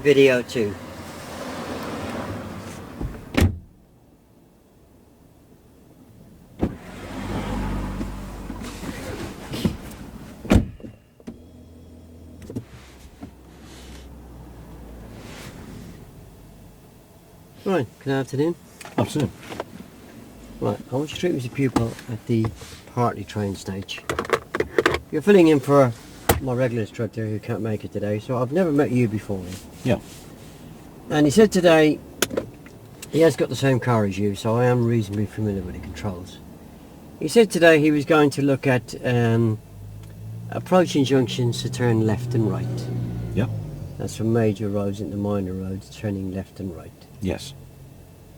video too. Right, good afternoon. Afternoon. Right, I want you to treat me as a pupil at the partly train stage. You're filling in for my regular instructor who can't make it today, so I've never met you before. Yeah. And he said today he has got the same car as you, so I am reasonably familiar with the controls. He said today he was going to look at approaching junctions to turn left and right. Yeah. That's from major roads into minor roads, turning left and right. Yes.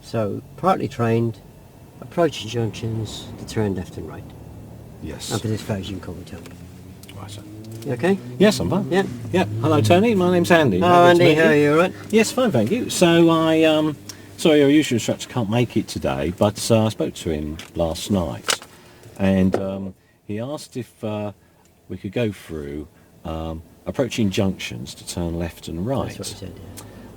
So, partly trained, approaching junctions to turn left and right. Yes. After this phase you can call me Tony. Right, sir. You okay? Yes, I'm fine. Yeah. Yeah. Hello, Tony. My name's Andy. Hello Lovely to Andy, meet how are you, alright? Yes, fine, thank you. So sorry, our usual instructor can't make it today, but I spoke to him last night, and he asked if we could go through approaching junctions to turn left and right. That's what he said,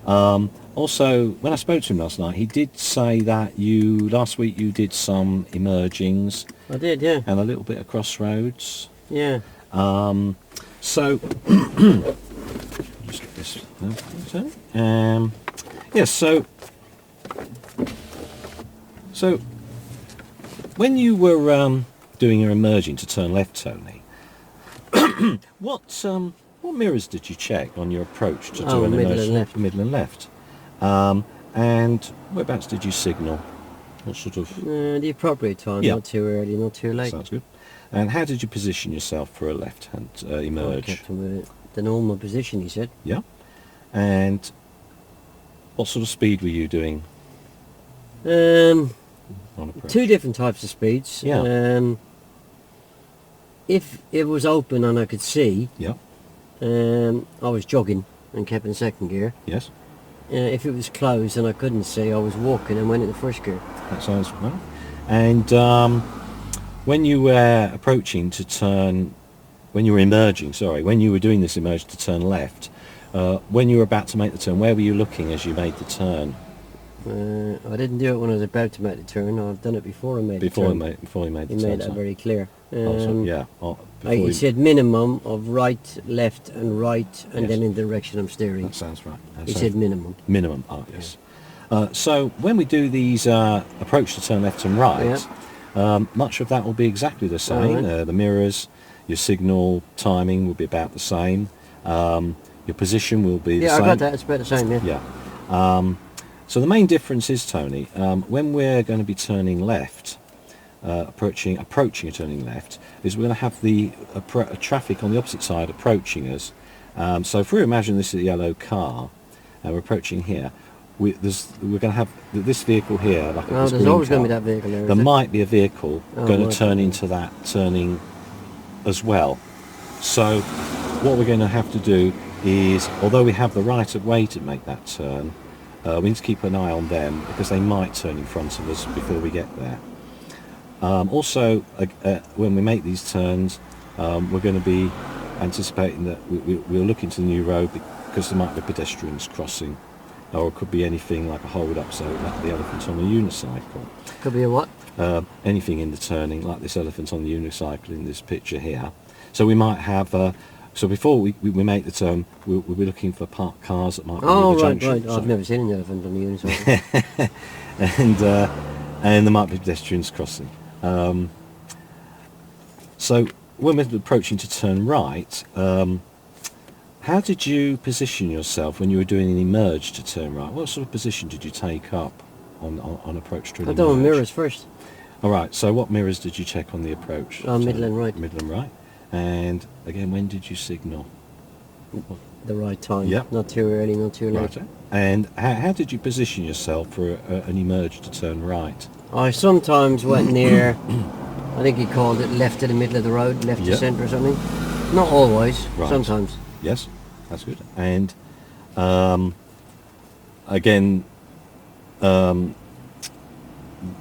yeah. Also, when I spoke to him last night, he did say that last week you did some emergings I did, yeah. and a little bit of crossroads. Yeah. So, just get this. Yes. So when you were doing your emerging to turn left, Tony, what mirrors did you check on your approach to do an middle emerging? and left. Middle and left. And whereabouts did you signal? What sort of? The appropriate time, Yeah. not too early, not too late. Sounds good. And how did you position yourself for a left-hand I emerge? kept him with the normal position, he said. Yeah. And what sort of speed were you doing on approach? Two different types of speeds. Yeah. If it was open and I could see, Yeah. I was jogging and kept in second gear. Yes. If it was closed and I couldn't see, I was walking and went into first gear. That sounds well. And when you were approaching to turn, when you were emerging, sorry, when you were doing this emerge to turn left, when you were about to make the turn, where were you looking as you made the turn? I didn't do it when I was about to make the turn. I've done it before I made Before the you turn. made the He turn. made that sorry. very clear. Yeah. He said minimum of right, left and right, and Yes. then in the direction I'm steering. That sounds right. That He sounds said minimum. minimum. Oh, yes. So when we do these approach to turn left and right, much of that will be exactly the same. Alright. The mirrors, your signal timing will be about the same. Your position will be the Yeah, same. I got that. It's about the same, yeah. Yeah. So the main difference is, Tony, when we're going to be turning left, approaching and turning left, is we're going to have the traffic on the opposite side approaching us. So if we imagine this is a yellow car, and we're approaching here, we're going to have this vehicle here, like Oh, this there's green always going to car. be that vehicle there. There is might be a vehicle Oh, going to might turn be. into that turning as well. So what we're going to have to do is, although we have the right of way to make that turn, we need to keep an eye on them because they might turn in front of us before we get there. Also, when we make these turns, we're going to be anticipating that we'll look into the new road because there might be pedestrians crossing, or it could be anything like a hold up, so like the elephant on a unicycle. it? Could be a what? Anything in the turning, like this elephant on the unicycle in this picture here. So we might have. So before we make the turn, we'll be looking for parked cars that might be near Oh, the right, junction. right. So- I've never seen an elephant on the unicycle. and there might be pedestrians crossing. So when we're approaching to turn right, how did you position yourself when you were doing an emerge to turn right? What sort of position did you take up on approach to an I've done emerge? mirrors first. All right. So what mirrors did you check on the approach? Middle and right. Middle and right. And again, when did you signal? The right time. Yep. Not too early, not too late. Right. And how did you position yourself for an emerge to turn right? I sometimes went near, I think he called it left to the middle of the road, left Yeah. to centre or something. Not always, Right. sometimes. Yes, that's good. And again,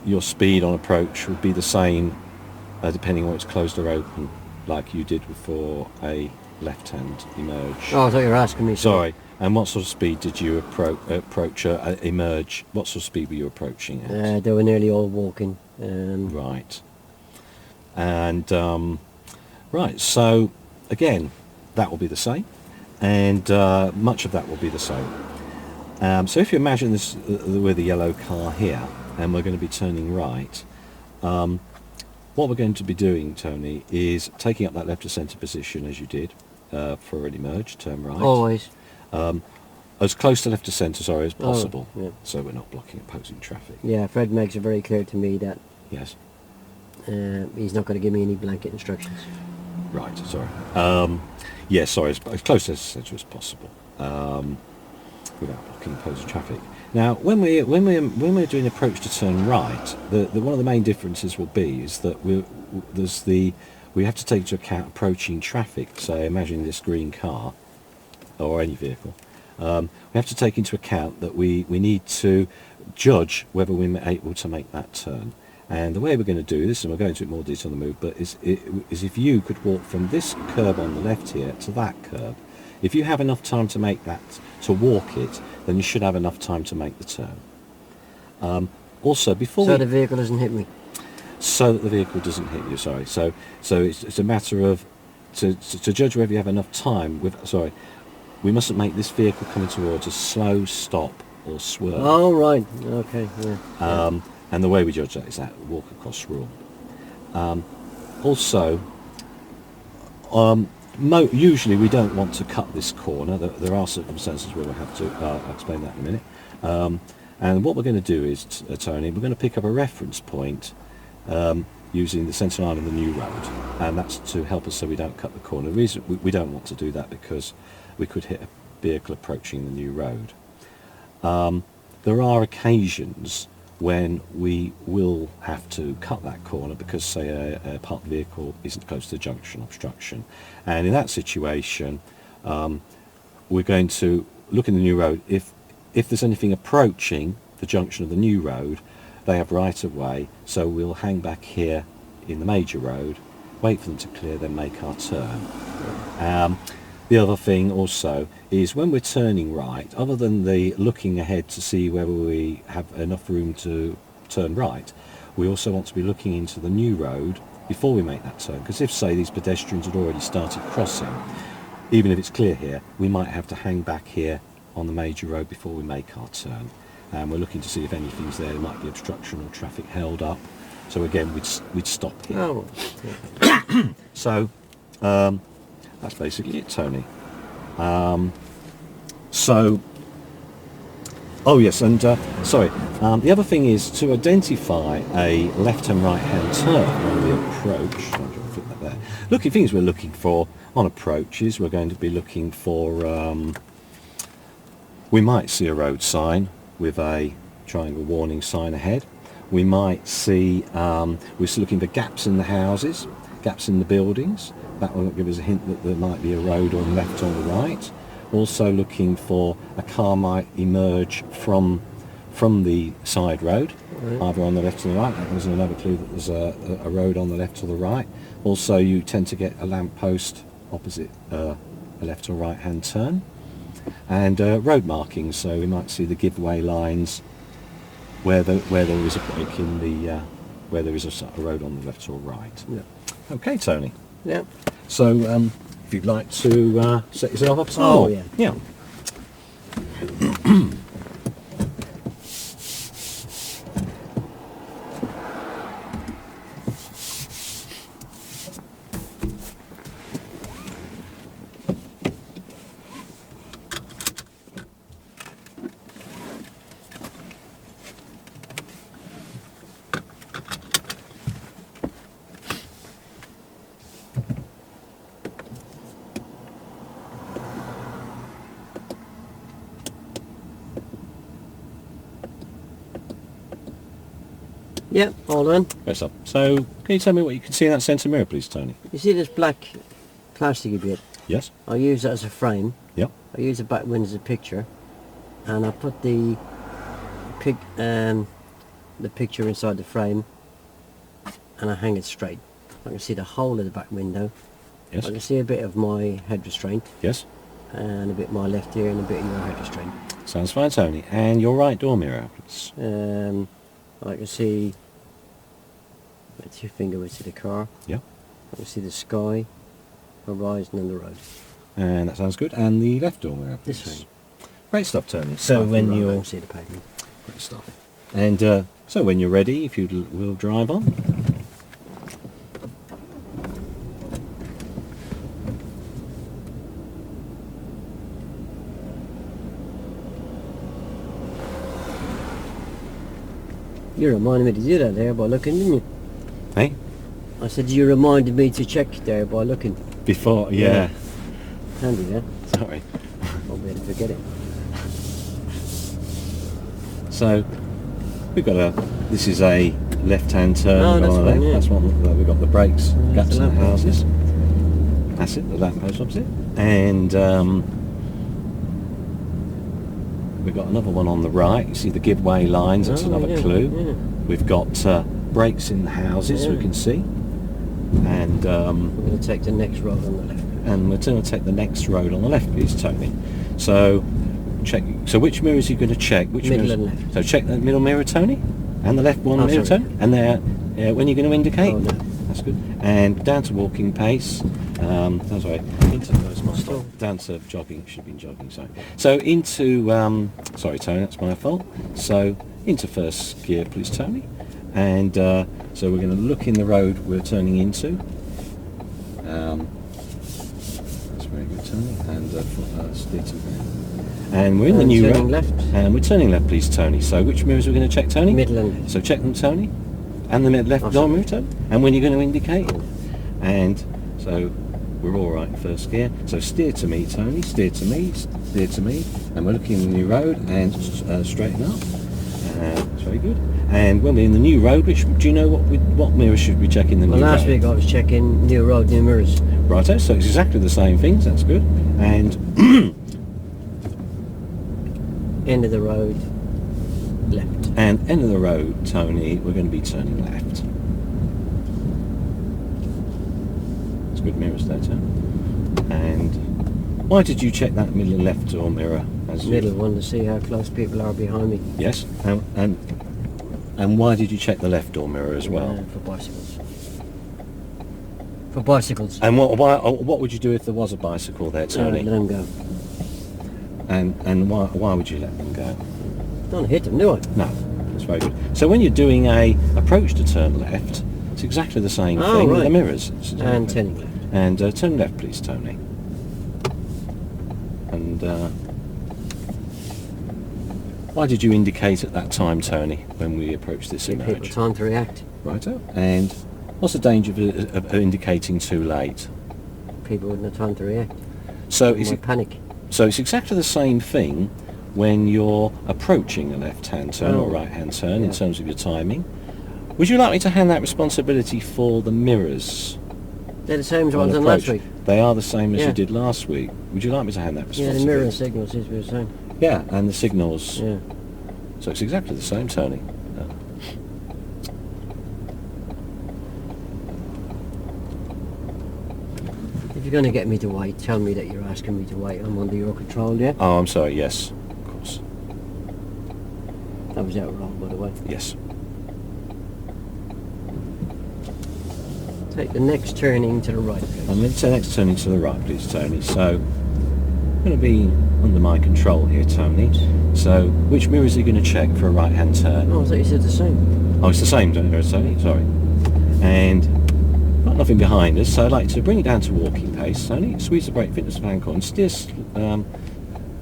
your speed on approach would be the same depending on whether it's closed or open, like you did before a left-hand emerge. Oh, I thought you were asking me. Sorry, And what sort of speed did you approach emerge? What sort of speed were you approaching at? They were nearly all walking. Right. And right, so again, that will be the same, and much of that will be the same. So if you imagine this with the yellow car here, and we're going to be turning right, what we're going to be doing, Tony, is taking up that left to centre position as you did for an emerge, turn right. Always. As close to left to centre, sorry, as possible, yeah. so we're not blocking opposing traffic. Yeah, Fred makes it very clear to me that Yes. he's not going to give me any blanket instructions. Right, sorry. Yeah, sorry, as close to the centre as possible, without blocking opposing traffic. Now, when we're doing approach to turn right, one of the main differences will be is that we have to take into account approaching traffic. So imagine this green car or any vehicle. We have to take into account that we need to judge whether we're able to make that turn. And the way we're going to do this, and we'll go into it more detail on the move, but is if you could walk from this curb on the left here to that curb. If you have enough time to make that, to walk it, then you should have enough time to make the turn. Also, So the vehicle doesn't hit me. So that the vehicle doesn't hit you. Sorry. So it's a matter of to judge whether you have enough time. We mustn't make this vehicle coming towards a slow stop or swerve. Oh right. Okay. Yeah. And the way we judge that is that walk across rule. Also, usually we don't want to cut this corner. There are circumstances where we have to. I'll explain that in a minute. And what we're going to do is, Tony, we're going to pick up a reference point using the centre line of the new road, and that's to help us so we don't cut the corner. The reason we don't want to do that because we could hit a vehicle approaching the new road. There are occasions when we will have to cut that corner because, say, a parked vehicle isn't close to the junction obstruction. And in that situation, we're going to look in the new road. If there's anything approaching the junction of the new road, they have right of way, so we'll hang back here in the major road, wait for them to clear, then make our turn. The other thing also is when we're turning right, other than the looking ahead to see whether we have enough room to turn right, we also want to be looking into the new road before we make that turn, because if, say, these pedestrians had already started crossing, even if it's clear here, we might have to hang back here on the major road before we make our turn. And we're looking to see if anything's there might be obstruction or traffic held up. So again, we'd stop here. Oh. So that's basically it, Tony. Oh yes, and sorry. The other thing is to identify a left and right hand turn on the approach. I'm trying to fit that there. Things we're looking for on approaches. We're going to be looking for. We might see a road sign with a triangle warning sign ahead. We might see, we're looking for gaps in the houses, gaps in the buildings. That will give us a hint that there might be a road on the left or the right. Also looking for a car might emerge from the side road, either on the left or the right. That gives us another clue that there's a road on the left or the right. Also, you tend to get a lamp post opposite a left or right hand turn. And road markings, so we might see the giveaway lines where there is a break in the where there is a road on the left or right. Yeah. Okay, Tony. Yeah. So if you'd like to set yourself up some Oh more. yeah. Yeah. Yeah, all done. Press up. So can you tell me what you can see in that centre mirror, please, Tony? You see this black plasticky bit? Yes. I use that as a frame. Yep. I use the back window as a picture, and I put the picture inside the frame, and I hang it straight. I can see the whole of the back window. Yes. I can see a bit of my head restraint, Yes. and a bit my left ear and a bit of your head restraint. Sounds fine, Tony. And your right door mirror, please. I can see my two fingers to the car. Yeah. I can see the sky, horizon and the road. And that sounds good. And the left door mirror, please. This way. Great stuff, Tony. So when you're... I see the pavement. Great stuff. And so when you're ready, if you will drive on. You reminded me to do that there by looking, didn't you? Hey? I said you reminded me to check there by looking. Before, yeah. Handy there. Sorry. I'll be able to forget it. So we've got a... This is a left-hand turn. Oh, that's on the fine, left. yeah. That's one. We've got the brakes, gaps in the lamppost, houses. That's it, the lamppost opposite. And we've got another one on the right. You see the give way lines, that's another clue. Yeah. We've got brakes in the houses, we can see. And We're going to take the next road on the left. and we're going to take the next road on the left, please, Tony. So check. So which mirrors are you going to check? Which Middle mirrors? and left. So check the middle mirror, Tony, and the left one Oh, mirror, sorry. Tony. And there, when you're going to indicate. Oh, no. That's good. And down to walking pace. That's right. Into that's my fault. Down to jogging. Should be jogging. Sorry. So into. Sorry, Tony. That's my fault. So into first gear, please, Tony. And so we're going to look in the road we're turning into. That's very good, Tony. And steer to there. And we're in the new turning road. left. And we're turning left, please, Tony. So which mirrors are we going to check, Tony? Middle and left. So check them, Tony. And the left Oh, door sorry. mirror, Tony. And when you're going to indicate. And so we're all right in first gear. So steer to me, Tony. Steer to me. Steer to me. And we're looking in the new road and straighten up. That's very good. And when we're in the new road, which do you know what mirror should we check in the Well, new last road? week I was checking new road, new mirrors. Righto, so it's exactly the same things, that's good. And End of the road, left. end of the road, Tony, we're going to be turning left. It's good mirrors there, Tony. And why did you check that middle and left door mirror? Middle one to see how close people are behind me. Yes, and why did you check the left door mirror as well? For bicycles. For bicycles. And what would you do if there was a bicycle there, Tony? Let them go. And why would you let them go? Don't hit them, do I? No, that's very good. So when you're doing a approach to turn left, it's exactly the same thing with the right. mirrors. And turning left. And turn left, please, Tony. And why did you indicate at that time, Tony, when we approached this Give people image? time to react. Righto. And what's the danger of indicating too late? People wouldn't have time to react. So They might panic. So it's exactly the same thing when you're approaching a left-hand turn or right-hand turn in terms of your timing. Would you like me to hand that responsibility for the mirrors? They're the same as on ones done approach? last week. They are the same as you Yeah. did last week. Would you like me to hand that Yeah, responsibility? the mirror and signal seems to be the same. Yeah, and the signals. Yeah. So it's exactly the same, Tony. If you're going to get me to wait, tell me that you're asking me to wait. I'm under your control, yeah? Oh, I'm sorry. Yes, of course. That was out wrong, by the way. Yes. Take the next turning to the right, please. I'm going to next turning to the right, please, Tony. So I'm going to be under my control here, Tony. So which mirrors are you going to check for a right-hand turn? Oh, I thought you said the same. Oh, it's the same, Tony. Sorry. And got nothing behind us, so I'd like to bring it down to walking pace, Tony. Squeeze the brake, fitness fan on, steer. I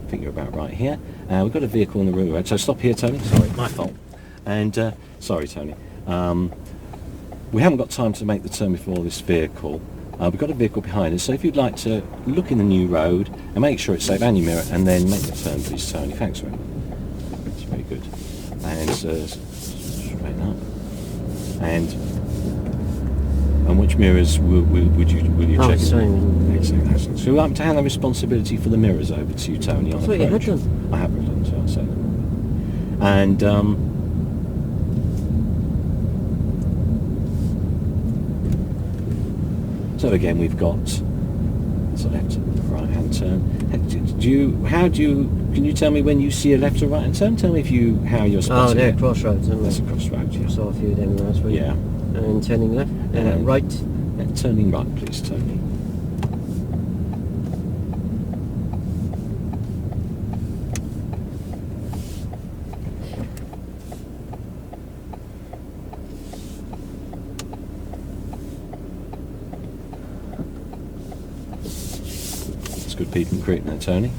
think you're about right here. We've got a vehicle on the road, so stop here, Tony. Sorry, my fault. And sorry, Tony. We haven't got time to make the turn before this vehicle. We've got a vehicle behind us, so if you'd like to look in the new road and make sure it's safe and your mirror, and then make the turn, please, Tony. Thanks very much. That's very good. And straighten up. And which mirrors will you Oh, check? same. Excellent. So we'd like to hand the responsibility for the mirrors over to you, Tony. I On thought you had approach. done. I have done, so I'll say that. And so again, we've got the left and right hand turn. Can you tell me when you see a left or right hand turn? Tell me how you're spotting they're it. crossroads, aren't That's they? a crossroads, yeah. Saw a few of them last week. Yeah. And turning left, And right. Turning right, please, Tony. It's good peeping creek there, Tony.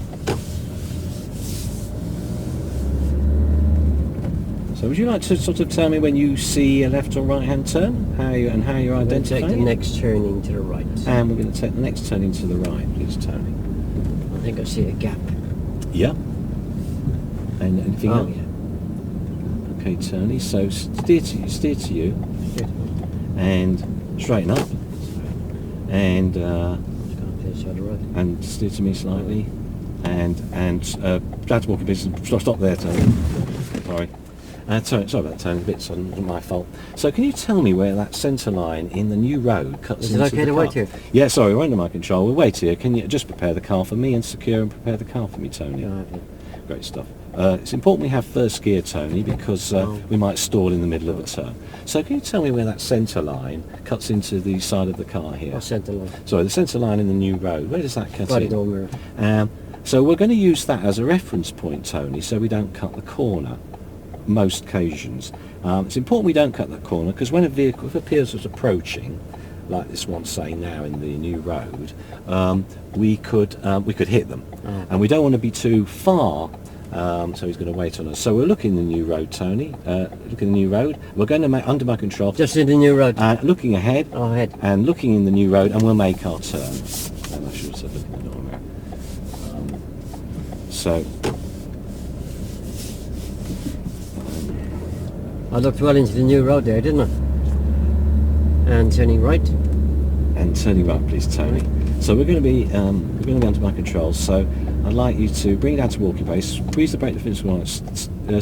So would you like to sort of tell me when you see a left or right hand turn? How you're We're going to identifying take the it? next turning to the right. And we're going to take the next turning to the right, please, Tony. I think I see a gap. Yeah. And anything Oh, else? yeah. Okay, Tony. So steer to you, and straighten up, and and steer to me slightly, and glad to walk a bit. Stop there, Tony. Sorry. Sorry about that, Tony. A bit sudden, wasn't my fault. So can you tell me where that centre line in the new road cuts Is into it okay the to car? wait here? Yeah, sorry, we're under my control. We'll wait here. Can you just prepare the car for me and secure and prepare the car for me, Tony? Yeah, Great stuff. It's important we have first gear, Tony, because we might stall in the middle of a turn. So can you tell me where that centre line cuts into the side of the car here? I'll centre line. Sorry, the centre line in the new road. Where does that cut By the in? door mirror. So we're going to use that as a reference point, Tony, so we don't cut the corner most occasions. It's important we don't cut that corner because when a vehicle, if it appears as approaching, like this one say now in the new road, we could hit them, and we don't want to be too far. So he's going to wait on us. So we're looking the new road, Tony. Looking the new road. We're going to make under my control. Just in the new road. Looking ahead. Oh, ahead. And looking in the new road, and we'll make our turn. And I should have said looking in the door mirror. So. I looked well into the new road there, didn't I? And turning right. And turning right, please, Tony. So we're going to be under my controls. So I'd like you to bring it down to walking pace, squeeze the brake to finish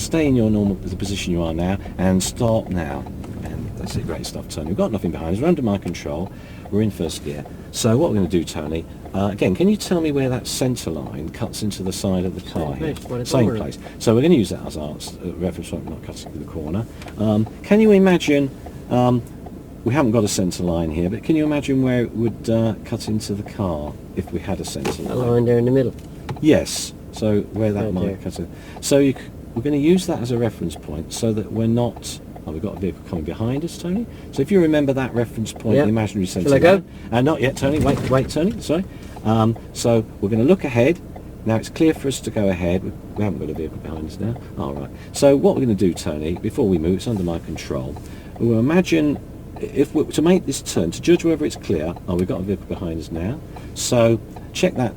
stay in your the position you are now, and stop now. And that's it, great stuff, Tony. We've got nothing behind us. We're under my control. We're in first gear. So what we're going to do, Tony, again, can you tell me where that centre line cuts into the side of the car here? Same place. So we're going to use that as our reference point, not cutting through the corner. Can you imagine, we haven't got a centre line here, but can you imagine where it would cut into the car if we had a centre line? A line there in the middle. Yes, so where that Right might there. cut in. So we're going to use that as a reference point so that we're not... Oh, we've got a vehicle coming behind us, Tony. So if you remember that reference point, Yep. the imaginary centre Shall I go? line... not yet, Tony. Wait, Tony. Sorry. So we're going to look ahead. Now it's clear for us to go ahead. We haven't got a vehicle behind us now. All right. So what we're going to do, Tony, before we move, it's under my control. We'll imagine... If we to make this turn, to judge whether it's clear, we've got a vehicle behind us now. So check that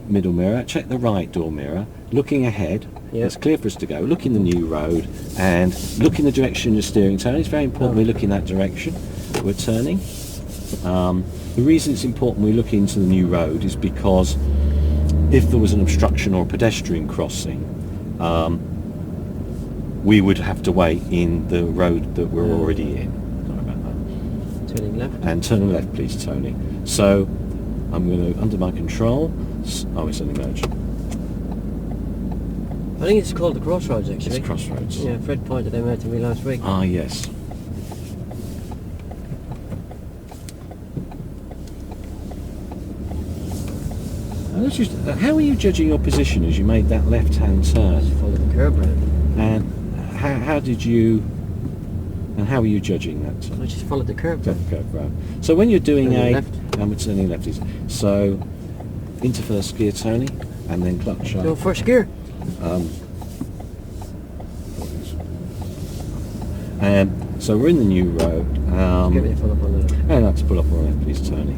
middle mirror, check the right door mirror, looking ahead. Yep. It's clear for us to go. Look in the new road and look in the direction you're steering, Tony. It's very important we look in that direction. We're turning. The reason it's important we look into the new road is because if there was an obstruction or a pedestrian crossing, we would have to wait in the road that we're already in. Turning left. And turn left, please, Tony. So I'm going to, under my control. It's an emerge. I think it's called the crossroads, actually. It's crossroads. Yeah, Fred pointed them out to me last week. Ah, yes. And let's just, how are you judging your position as you made that left-hand turn? Just follow the curb round. And how did you? And how are you judging that? I just followed the curb round. So when you're doing Turning a... left. And we're turning lefties. So into first gear, Tony, and then clutch Go up. first gear. And so we're in the new road. Give it a pull up on the left. And let's pull up on left, please, Tony.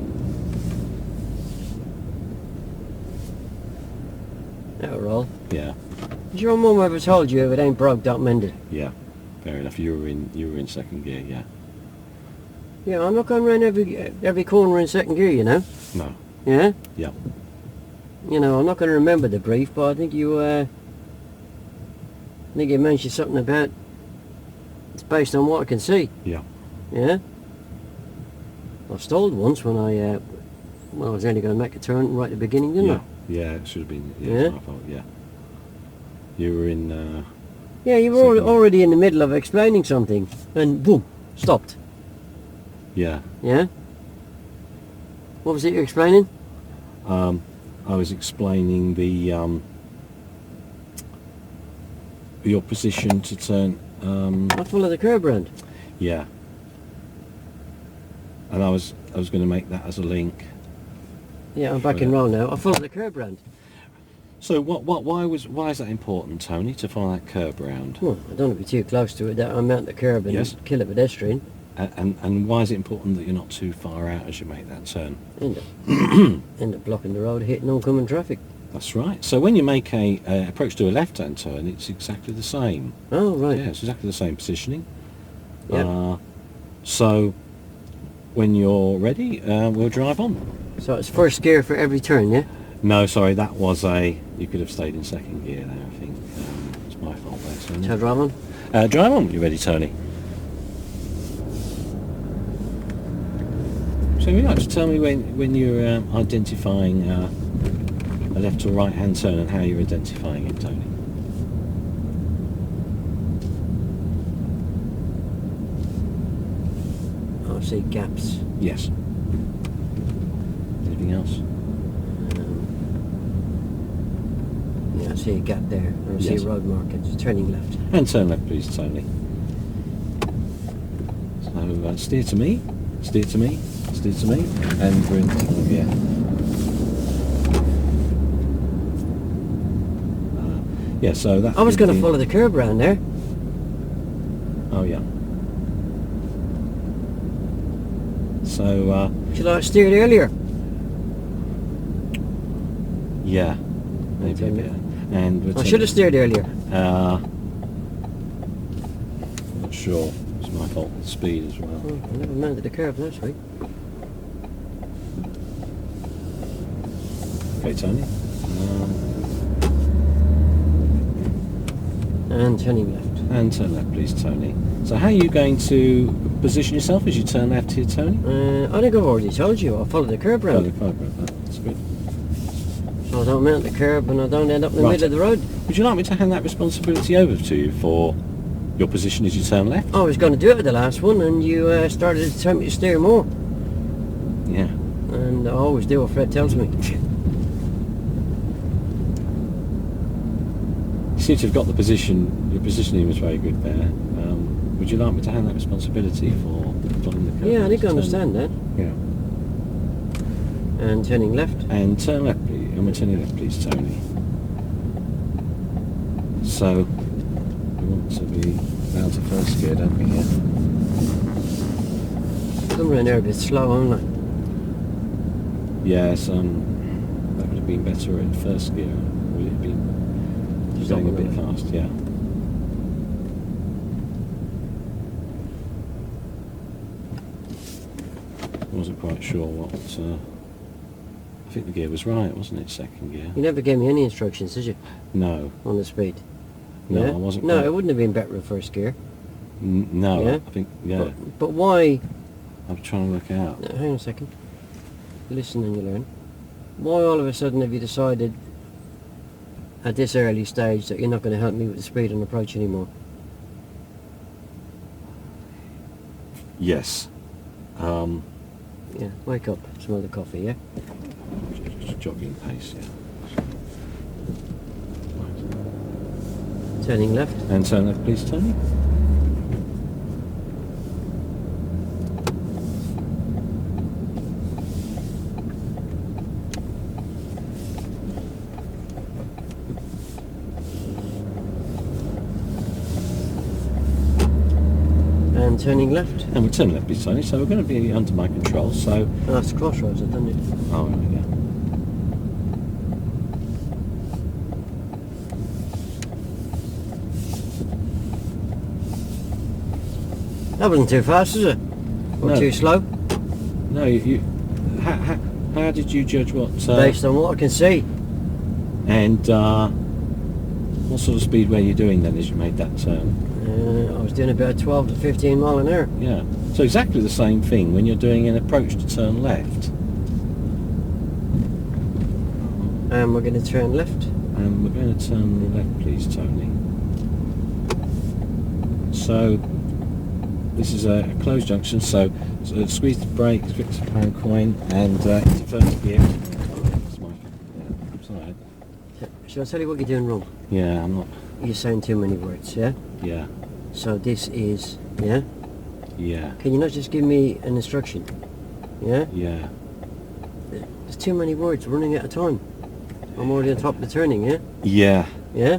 That'll roll. Yeah, Has your mum ever told you if it ain't broke, don't mend it? yeah. Fair enough. You were in second gear, yeah. Yeah, I'm not going around every corner in second gear, you know. No. Yeah? Yeah. You know, I'm not going to remember the brief, but I think you mentioned something about it's based on what I can see. Yeah. Yeah? I stalled once when I was only going to make a turn right at the beginning, didn't Yeah. Yeah, it should have been. Yeah, Yeah? it's my fault. Yeah. You were in. Yeah, you were Second. already in the middle of explaining something, and boom, stopped. Yeah. Yeah? What was it you're explaining? I was explaining the your position to turn. I follow the curb round. Yeah. And I was going to make that as a link. Yeah, I'm back in roll now. I follow the curb round. So why is that important, Tony, to follow that curb round? Well, I don't want to be too close to it. That I mount the curb and Yes. kill a pedestrian. And why is it important that you're not too far out as you make that turn? End up blocking the road, hitting oncoming traffic. That's right. So when you make a approach to a left-hand turn, it's exactly the same. Oh, right. Yeah, it's exactly the same positioning. Yeah. So when you're ready, we'll drive on. So it's first gear for every turn, yeah? No, sorry, that was you could have stayed in second gear there, I think. It's my fault there, Tony. Shall I drive on? Drive on. You ready, Tony? So would you like to tell me when you're identifying a left or right hand turn and how you're identifying it, Tony? Oh, I see gaps. Yes. Anything else? Yeah, I see a gap there. And I see Yes. a road markers. Turning left. And turn left, please, Tony. So steer to me, steer to me, steer to me, and we're in gear. Yeah, so that. I was going to follow the curb round there. Oh yeah. So Should I have steered earlier? yeah, maybe a bit. And we're I should have steered earlier. Not sure. It's my fault with speed as well. Oh, I never mounted the curb last week. Okay, Tony. And turning left. And turn left, please, Tony. So how are you going to position yourself as you turn left here, Tony? I think I've already told you. I'll follow the curb round. That's good. So I don't mount the curb and I don't end up in the Right. middle of the road. Would you like me to hand that responsibility over to you for your position as you turn left? I was going to do it at the last one and you started to tell me to steer more. Yeah. And I always do what Fred tells me. You seem to have got the position. Your positioning was very good there. Would you like me to hand that responsibility for following the curb? Yeah, I think I turn? understand that. Yeah. And turning left. And turn left, please. And we're turning left, please, Tony. So we want to be down to first gear, don't we? Here. Come around there a bit slow, aren't I? Yes. That would have been better in first gear. Would it have been going a bit fast? Yeah. I wasn't quite sure what. I think the gear was right, wasn't it? Second gear. You never gave me any instructions, did you? No. On the speed? No, Yeah? I wasn't. No, quite- it wouldn't have been better in first gear. No, Yeah? I think. Yeah. But why... I'm trying to work it out. No, hang on a second. Listen and you learn. Why all of a sudden have you decided at this early stage that you're not going to help me with the speed and approach anymore? Yes. Yeah, wake up, smell the coffee, yeah? Just jogging pace, yeah. Right. Turning left. And turn left, please, Tony. And turning left. And we're turning left, please, Tony. So we're going to be under my control. So, Oh, that's the crossroads, I've done it. oh, there we go. That wasn't too fast, was it? Or No. too slow? No, how did you judge what? Based on what I can see. And what sort of speed were you doing then as you made that turn? I was doing about 12 to 15 mile an hour. Yeah. So exactly the same thing when you're doing an approach to turn left. And we're going to turn left. And we're going to turn left, please, Tony. So this is a closed junction, so squeeze the brake, fix the pound coin, and into first gear. Sorry. Shall I tell you what you're doing wrong? Yeah, I'm not. You're saying too many words, yeah? Yeah. So this is, yeah? Yeah. Can you not just give me an instruction? Yeah? Yeah. There's too many words, we're running out of time. I'm already on top of the turning, yeah? Yeah. Yeah?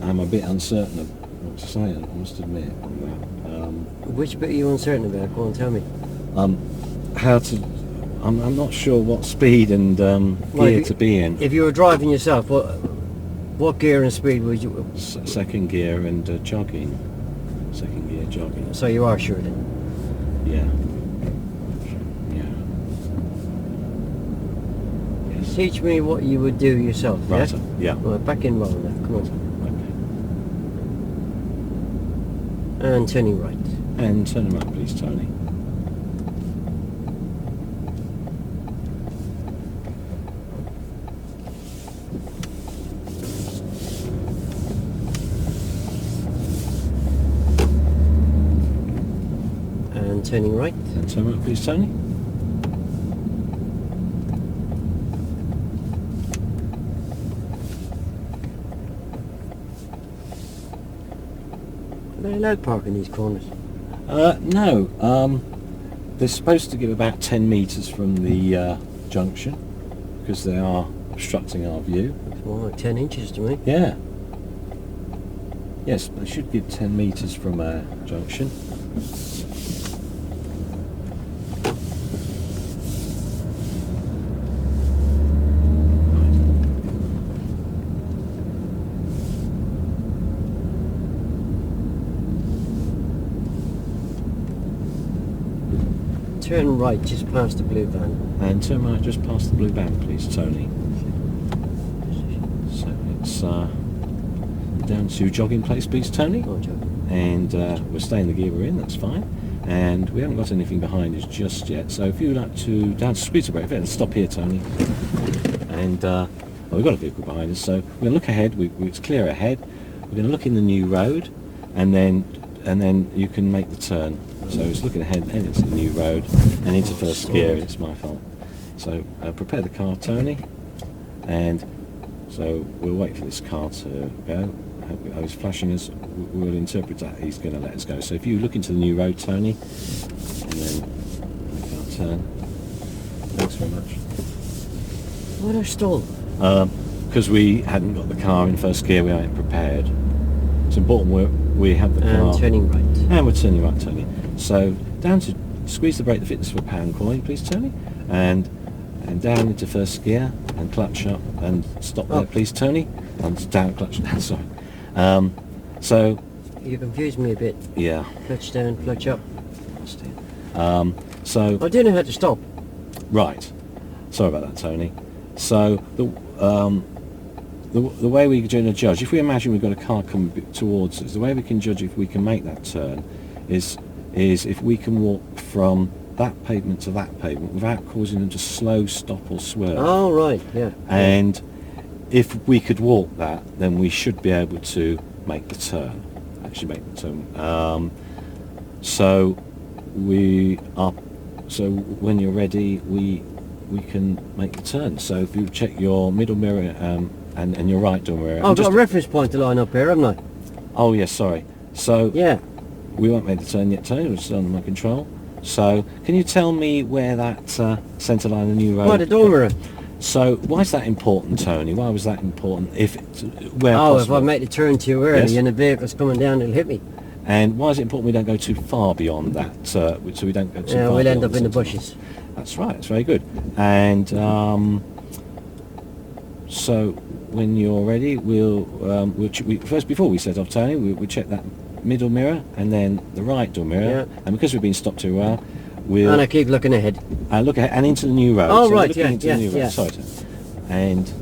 I'm a bit uncertain of what to say, I must admit. Which bit are you uncertain about? Go on, tell me. How to... I'm not sure what speed and gear to be in. If you were driving yourself, what gear and speed would you... Second gear and jogging. Second gear jogging. So you are sure then? Yeah. Yeah. Yes. Teach me what you would do yourself, yeah? Right, yeah. Right, back in roll now, come on. Okay. And turning right. And turn around, please, Tony. And turning right. And turn around, please, Tony. Are they allowed park in these corners? No. They're supposed to give about 10 metres from the junction because they are obstructing our view. It's more like 10 inches to me. Yeah. Yes, they should give 10 metres from our junction. Turn right just past the blue van. And turn right just past the blue van, please, Tony. So it's down to jogging place, please, Tony. Oh, Joe. And we're staying the gear we're in, that's fine. And we haven't got anything behind us just yet. So if you'd like to down to scooter brake, let's stop here, Tony. And well, we've got a vehicle behind us, so we're going to look ahead. It's clear ahead. We're going to look in the new road, and then you can make the turn. So it's looking ahead and into the new road and into first gear. It's my fault. So prepare the car, Tony. And so we'll wait for this car to go. Oh, he's flashing us. We'll interpret that he's going to let us go. So if you look into the new road, Tony, and then make our turn. Thanks very much. Why did I stall? Because we hadn't got the car in first gear, we weren't prepared. It's important we have the car. And turning right. And we're turning right, Tony. So down to squeeze the brake, the fitness for pound coin, please, Tony. And down into first gear and clutch up and stop there, please, Tony. And down, clutch down, sorry. So You confused me a bit. yeah. Clutch down, clutch up. So I do know how to stop. right. Sorry about that, Tony. So the way we're going to judge, if we imagine we've got a car coming towards us, the way we can judge if we can make that turn is if we can walk from that pavement to that pavement without causing them to slow, stop or swerve. Oh, right, yeah. And if we could walk that, then we should be able to make the turn. Actually make the turn. So when you're ready, we can make the turn. So if you check your middle mirror and your right door mirror. I've got a reference point to line up here, haven't I? Oh yes, sorry. So Yeah. we won't make the turn yet, Tony. We're still under my control. So can you tell me where that centre line of the new road? Why the door mirror? So why is that important, Tony? Why was that important? If where Oh, possible? if I make the turn too early Yes. and the vehicle's coming down, it'll hit me. And why is it important we don't go too far beyond that? So we don't go too Yeah, far. we'll end beyond up in the centre line? bushes. That's right. That's very good. And so when you're ready, first before we set off, Tony, we'll check that middle mirror and then the right door mirror. Yeah. And because we've been stopped too well, we'll And I keep looking ahead. look ahead and into the new road. Oh, So we're right, looking yeah, into yeah, the new road. yeah. Sorry, Tony. And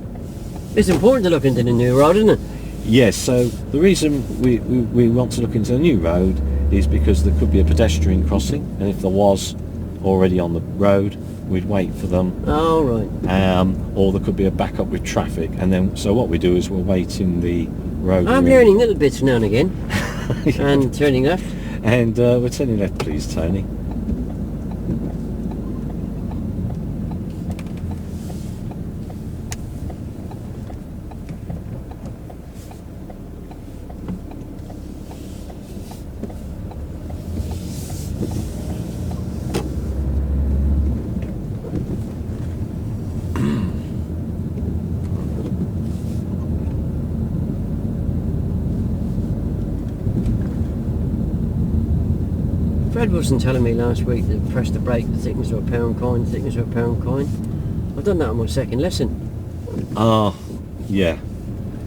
It's important to look into the new road, isn't it? yes, so the reason we want to look into the new road is because there could be a pedestrian crossing, and if there was, already on the road, we'd wait for them. Oh, right. Or there could be a backup with traffic, and then so what we do is we'll wait in the road. I'm learning little bits now and again. Yeah. And turning left. And we're turning left, please, Tony. Fred wasn't telling me last week to press the brake, the thickness of a pound coin, thickness of a pound coin. I've done that on my second lesson. Ah, yeah.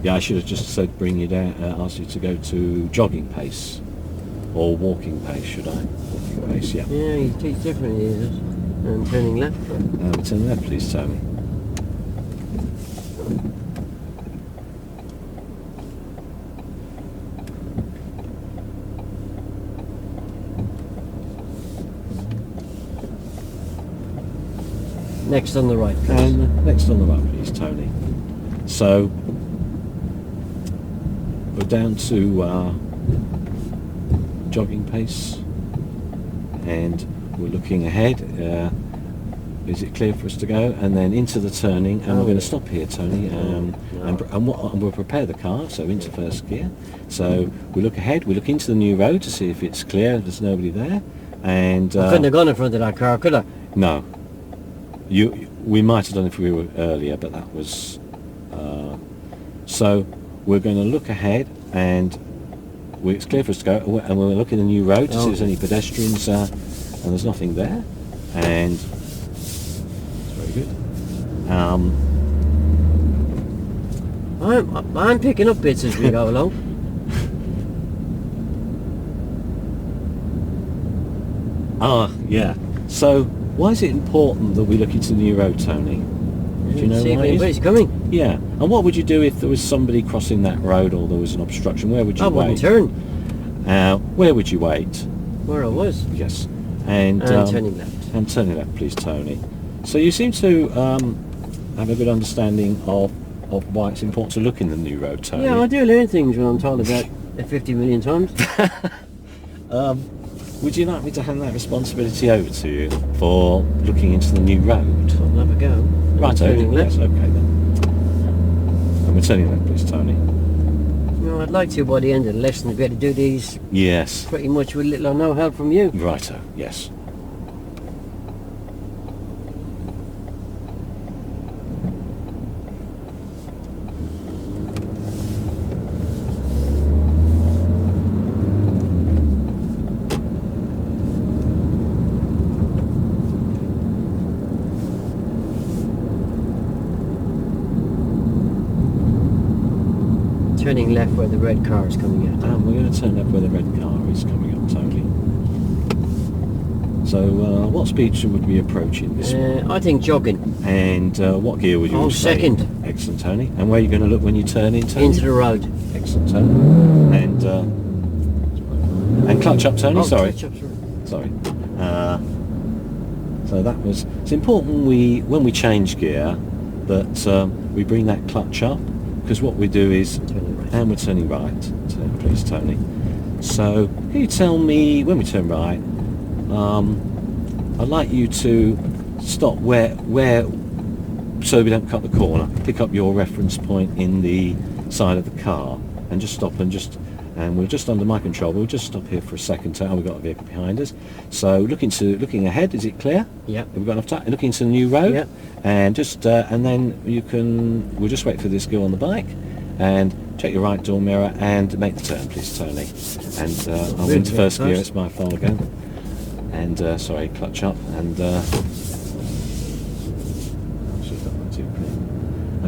Yeah, I should have just said bring you down, asked you to go to jogging pace. Or walking pace, should I? Walking pace, yeah. Yeah, you teach differently, is it? And turning left. Turn left, please, Tony. Next on the right, please. And next on the right, please, Tony. So we're down to jogging pace, and we're looking ahead. Is it clear for us to go? And then into the turning, and we're going to stop here, Tony. And we'll prepare the car, so into first gear. So we look ahead, we look into the new road to see if it's clear, if there's nobody there. And I couldn't have gone in front of that car, could I? No. We might have done if we were earlier, but that was... so we're going to look ahead, and it's clear for us to go, and we'll look in the new road to see if there's any pedestrians, and there's nothing there. And it's very good. I'm picking up bits as we go along. Yeah. So why is it important that we look into the new road, Tony? Do you know See if why it is? anybody's coming. Yeah. And what would you do if there was somebody crossing that road, or there was an obstruction? Where would you I wait? wouldn't turn Where would you wait? where I was. Yes. And Turning left. And turning left, please, Tony. So you seem to have a good understanding of why it's important to look in the new road, Tony. Yeah, I do learn things when I'm told about it 50 million times. Would you like me to hand that responsibility over to you for looking into the new road? I'll have a go. Right, turning left. yes, okay then. And we're turning left, please, Tony. No, I'd like to by the end of the lesson to be able to do these Yes. pretty much with little or no help from you. Righto, yes. Turning left where the red car is coming out. And we're going to turn left where the red car is coming up, Tony. So what speed should we be approaching this one? I think jogging. And what gear would you say? Second. Excellent, Tony. And where are you going to look when you turn in, Tony? Into the road. Excellent, Tony. And clutch up, Tony. Sorry. Clutch up, Sorry. So that was... It's important when we change gear that we bring that clutch up, because what we do is... Turning right. And we're turning right. Turn, please, Tony. So can you tell me when we turn right? I'd like you to stop where so we don't cut the corner. Pick up your reference point in the side of the car and just stop and we're just under my control. We'll just stop here for a second. So we've got a vehicle behind us. So looking ahead. Is it clear? Yeah. Have we got enough time? Looking into the new road. Yeah. And just and then we'll just wait for this girl on the bike and check your right door mirror and make the turn, please, Tony. And I'll go into first gear. It's my fault again. And sorry, clutch up and should have done that too quick.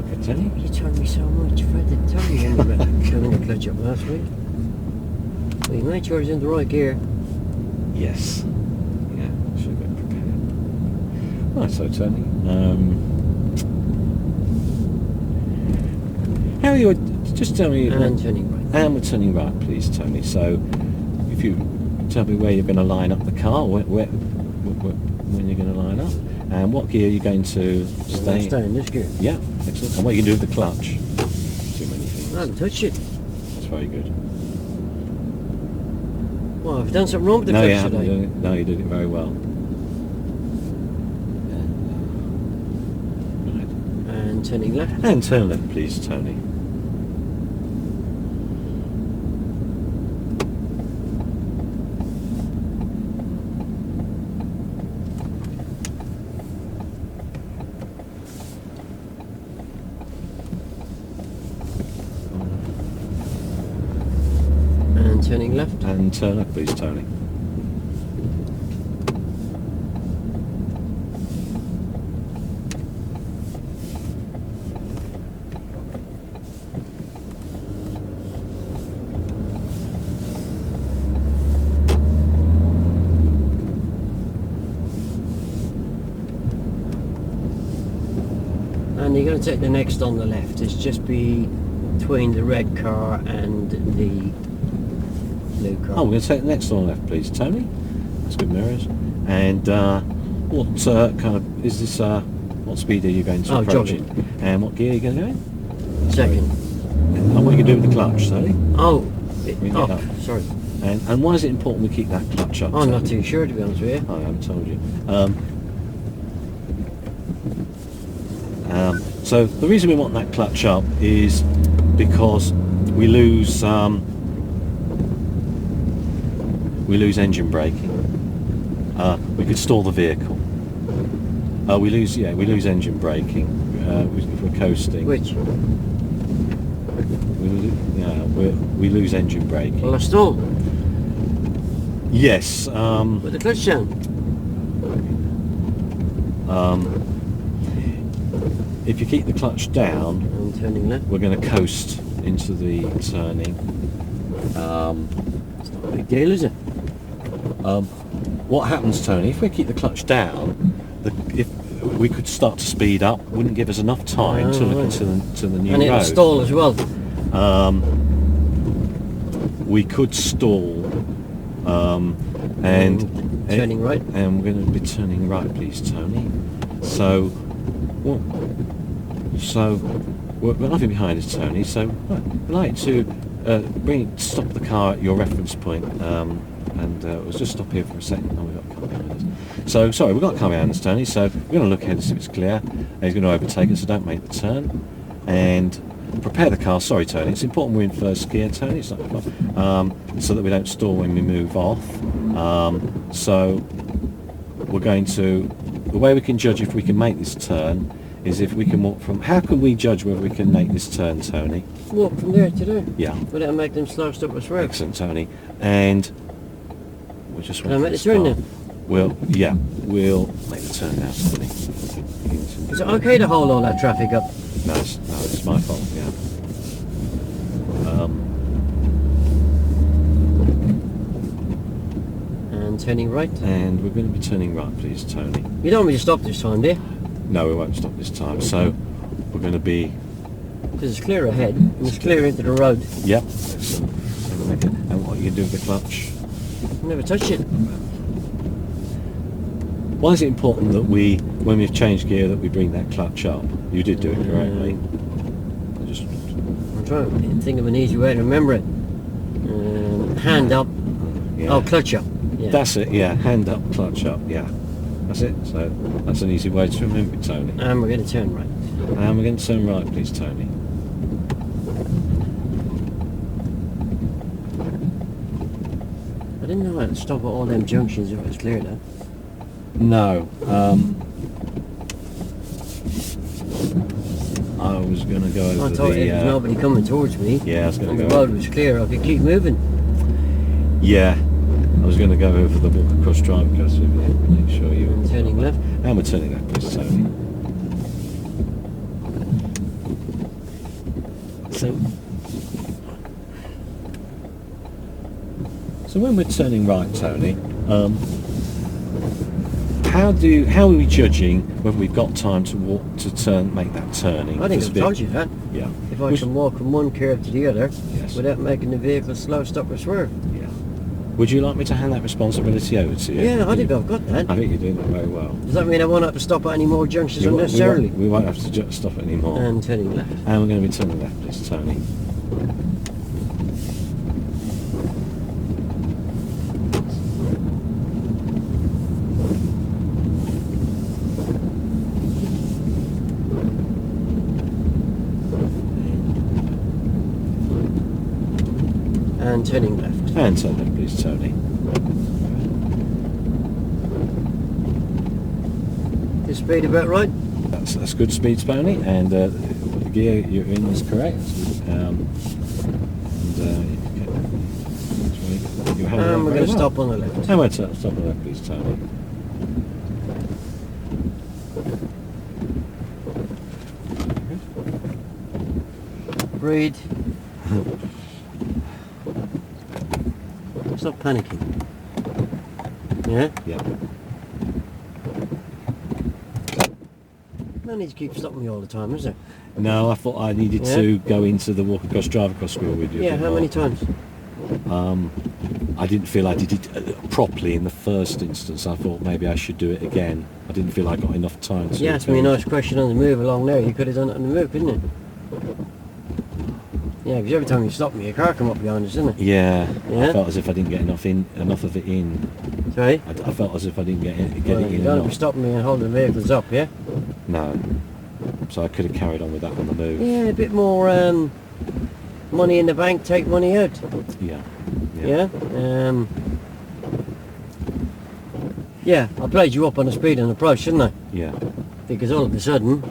Okay, Tony. You told me so much. Fred didn't tell me when you were turning the clutch up last week. Well, you made sure it's in the right gear. Yes. Yeah, should have been prepared. Right, so Tony. How are you? Just tell me. And turning right. And we're turning right, please, Tony. So, if you tell me where you're going to line up the car, when you're going to line up. And what gear are you going to stay? Stay in this gear. Yeah, excellent. And what are you going to do with the clutch? Too many things. I haven't touched it. That's very good. Well, I've done something wrong with the No, you clutch haven't today. done it. No, you did it very well. And turning left. And turn left, please, Tony. And turning left. And turn left, please, Tony. And you're going to take the next on the left. It's just between the red car and the blue car. Oh, we're going to take the next one left, please, Tony. That's good mirrors. And what kind of is this? What speed are you going to approach jogging. it? And what gear are you going to go in? Second. And what are you going to do with the clutch, Tony? Oh, Bring it up. up. Sorry. And why is it important we keep that clutch up? I'm not Tony? too sure, to be honest with you. I haven't told you. So the reason we want that clutch up is because we lose engine braking. We could stall the vehicle. We lose engine braking if we're coasting. Which? We lose engine braking. Well, I stalled Yes. with the clutch down. If you keep the clutch down, And turning left. we're going to coast into the turning. It's not a big deal, is it? What happens, Tony, if we keep the clutch down, if we could start to speed up, wouldn't give us enough time to look into the new And it'll road. stall as well. We could stall, and Turning right. and we're going to be turning right, please, Tony. So, we're nothing behind us, Tony. So, I'd like to stop the car at your reference point, and we'll just stop here for a second. Oh, we've got a car behind us. So, sorry, we've got a car behind us, Tony. So, we're going to look ahead to see if it's clear. He's going to overtake us, so don't make the turn. And prepare the car. Sorry, Tony. It's important we're in first gear, Tony. It's not so that we don't stall when we move off. So, we're going to. The way we can judge if we can make this turn is if we can walk from. How can we judge whether we can make this turn, Tony? Walk from there to there. Yeah. Without making them slow stop us road. Excellent, Tony. And we'll just. Can I make the turn now? We'll make the turn now, Tony. Is it okay to hold all that traffic up? No, it's my fault. Yeah. And turning right. And we're going to be turning right, please, Tony. You don't want me to stop this time, do you? No, we won't stop this time. So we're going to be. Because it's clear ahead and it's clear into the road. Yep. Excellent. And what are you going to do with the clutch? I've never touched it. Why is it important that we, when we've changed gear, that we bring that clutch up? You did do it correctly. I'm trying to think of an easy way to remember it. Hand up. Yeah. Oh, clutch up. Yeah. That's it. Yeah, hand up, clutch up. Yeah, that's it. So that's an easy way to remember it, Tony. And we're going to turn right. And we're going to turn right, please, Tony. I didn't know how to stop at all them junctions if it was clear though. No. I was going to go over I thought the. if there's nobody coming towards me. Yeah, I was going and to the go. road was clear, I could keep moving. Yeah, I was going to go over the walk across drive course with you. Make sure you. And turning left. And we're turning left, please, Tony. So when we're turning right, Tony, how are we judging whether we've got time to make that turning? I think This I've bit- told you that. Yeah. If I can walk from one curve to the other Yes. without making the vehicle slow stop or swerve. Yeah. Would you like me to hand that responsibility over to you? Yeah, I think I've got that. I think you're doing that very well. Does that mean I won't have to stop at any more junctions We unnecessarily? won't have to stop it anymore. And turning left. And we're going to be turning left, please, Tony. And turning left. And turn left, please, Tony. Is speed about right? That's good speed, Tony, and the gear you're in is correct. And we're going to stop on the left. And we're stop on the left, please, Tony. Breathe. Stop panicking. Yeah? Yeah. No need to keep stopping me all the time, is there? No, I thought I needed to go into the walk across, drive across wheel with you. Yeah, how many times? I didn't feel I did it properly in the first instance. I thought maybe I should do it again. I didn't feel I got enough time to. You asked me a nice question on the move along there. You could have done it on the move, couldn't you? Yeah, because every time you stop me, a car come up behind us, didn't it? Yeah, Yeah? I felt as if I didn't get enough of it in. Sorry? I felt as if I didn't get Well, it you in don't be enough. stopping me and holding the vehicles up, yeah? No, so I could have carried on with that on the move. Yeah, a bit more money in the bank, take money out. Yeah. Yeah? Yeah, I played you up on the speed and approach, didn't I? Yeah. Because all of a sudden,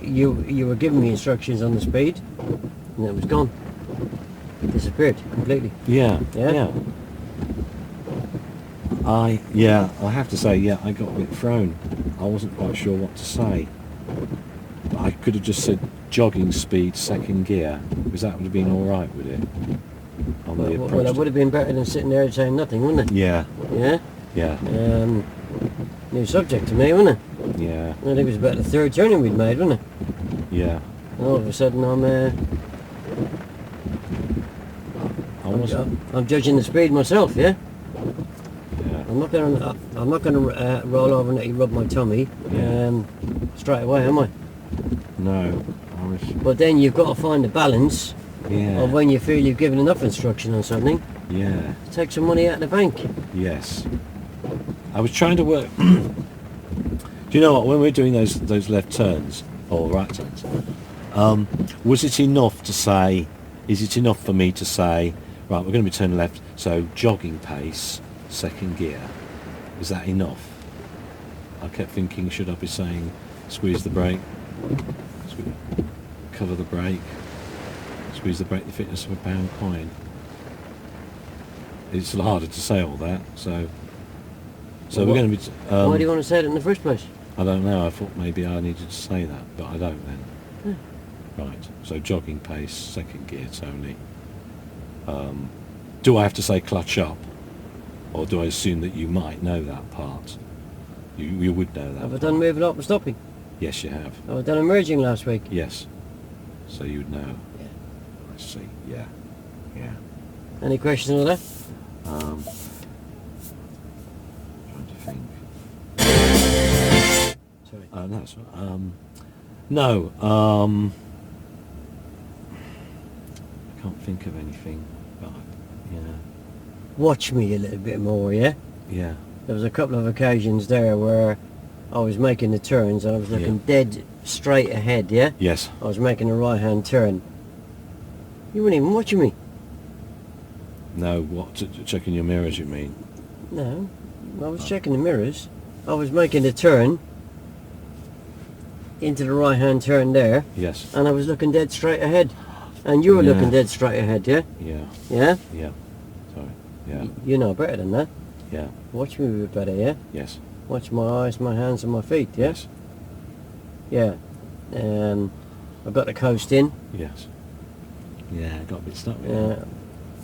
you were giving me instructions on the speed, and it was gone. It disappeared completely. Yeah. Yeah? Yeah. I have to say, yeah, I got a bit thrown. I wasn't quite sure what to say. I could have just said jogging speed, second gear, because that would have been all right with it. On the approach. Well, that would have been better than sitting there saying nothing, wouldn't it? Yeah. Yeah? Yeah. New subject to me, wasn't it? Yeah. I think it was about the third turning we'd made, wasn't it? Yeah. And all of a sudden I'm judging the speed myself, yeah? Yeah. I'm not gonna roll over and let you rub my tummy straight away, am I? No. I was. But then you've got to find the balance Yeah. of when you feel you've given enough instruction on something, Yeah. take some money out of the bank. Yes. I was trying to work. Do you know what? When we're doing those left turns or right turns, was it enough to say? Is it enough for me to say, right? We're going to be turning left, so jogging pace, second gear. Is that enough? I kept thinking, should I be saying, squeeze the brake, cover the brake, squeeze the brake, the fitness of a pound coin. It's harder to say all that, so we're going to be. Why do you want to say it in the first place? I don't know. I thought maybe I needed to say that, but I don't then. Right. So jogging pace, second gear, Tony. Do I have to say clutch up, or do I assume that you might know that part? You would know that. Have I part. done moving up and stopping? Yes, you have. Have I done emerging last week? Yes. So you would know. Yeah. I see. Yeah. Yeah. Any questions on that? Trying to think. Sorry. No, that's no. I can't think of anything. But yeah. Watch me a little bit more, yeah? Yeah. There was a couple of occasions there where I was making the turns and I was looking dead straight ahead, yeah? Yes. I was making a right-hand turn. You weren't even watching me. No. What? Checking your mirrors? You mean? No, I was checking the mirrors. I was making the turn into the right-hand turn there, Yes. and I was looking dead straight ahead. And you were Yeah. looking dead straight ahead, yeah? Yeah. Yeah? Yeah. Sorry. Yeah. You know better than that. Yeah. Watch me a bit better, yeah? Yes. Watch my eyes, my hands and my feet, yeah? Yes. Yeah. I've got the coast in. Yes. Yeah. I got a bit stuck with that.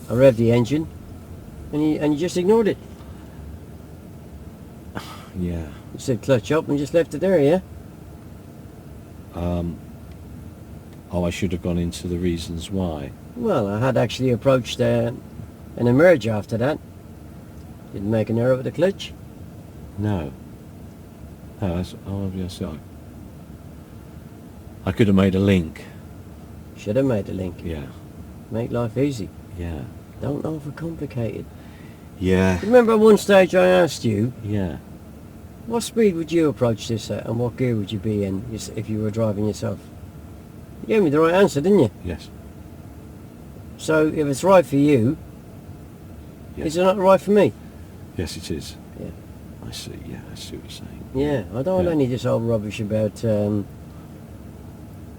I revved the engine, and you just ignored it. Yeah. You said clutch up and just left it there, yeah? Oh, I should have gone into the reasons why. Well, I had actually approached an emerge after that, Didn't make an error with the clutch? No. No, that's obvious. I could have made a link. Should have made a link. Yeah. Make life easy. Yeah. Don't overcomplicate it. Yeah. Remember at one stage I asked you, Yeah. what speed would you approach this at and what gear would you be in if you were driving yourself? You gave me the right answer, didn't you? Yes. So if it's right for you, Yes. is it not right for me? Yes, it is. Yeah. I see. Yeah, I see what you're saying. Yeah, I don't want Yeah. any of this old rubbish about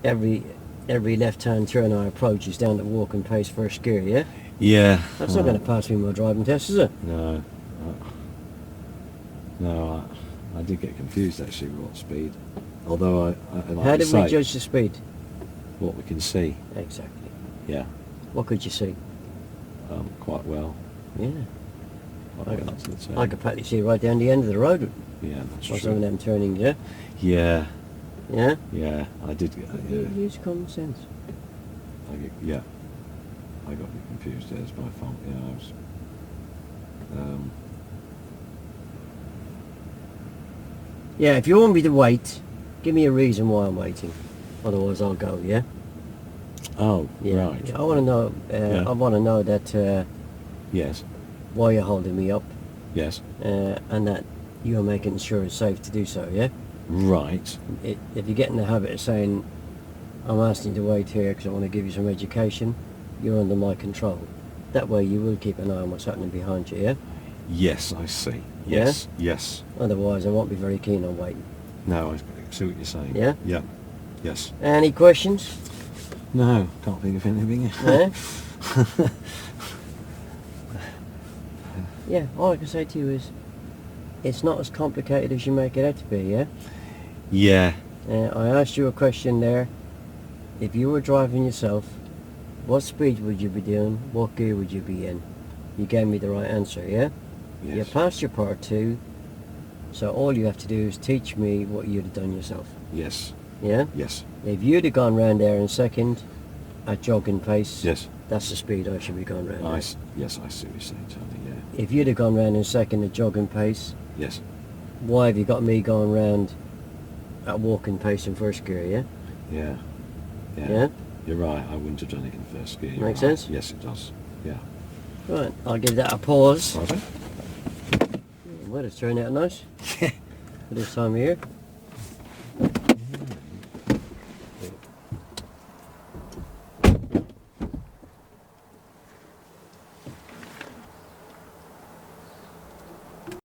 every left-hand turn I approach is down to walking pace first gear, yeah? Yeah. That's not going to pass me my driving test, is it? No. No, I did get confused actually with what speed. Although like How you did say, we judge the speed? what we can see? Exactly. Yeah. What could you see? Quite well. Yeah. Quite well, that's it. I could practically see right down the end of the road Yeah, that's or some of true. them turnings, yeah? Yeah. Yeah? Yeah. I did get. Use common sense. Yeah. I got a bit confused there. It's my fault. Yeah, I was. Yeah, if you want me to wait, give me a reason why I'm waiting. Otherwise I'll go, yeah? Oh, Yeah. right. I want to know, Yeah. I want to know that Yes. why you're holding me up Yes. and that you're making sure it's safe to do so, yeah? Right. If you get in the habit of saying, I'm asking you to wait here because I want to give you some education, you're under my control. That way you will keep an eye on what's happening behind you, yeah? Yes, I see. Yeah? Yes. Yes. Otherwise I won't be very keen on waiting. No, I see what you're saying. Yeah? Yeah. Yes. Any questions? No, can't think of anything. Yeah? Yeah, all I can say to you is, it's not as complicated as you make it out to be, yeah? Yeah. I asked you a question there. If you were driving yourself, what speed would you be doing? What gear would you be in? You gave me the right answer, yeah? You Yes. passed your part 2, so all you have to do is teach me what you'd have done yourself, Yes. yeah? Yes. If you'd have gone round there in second, at jogging pace, Yes. that's the speed I should be going round there. Yes, I see what you're saying, Tony. Yeah. If you'd have gone round in second at jogging pace, Yes. why have you got me going round at walking pace in first gear, yeah? Yeah. Yeah. Yeah? You're right. I wouldn't have done it in first gear. You're Makes right. sense? Yes, it does. Yeah. Right, I'll give that a pause. Right. Well, it's turned out nice for this time of year.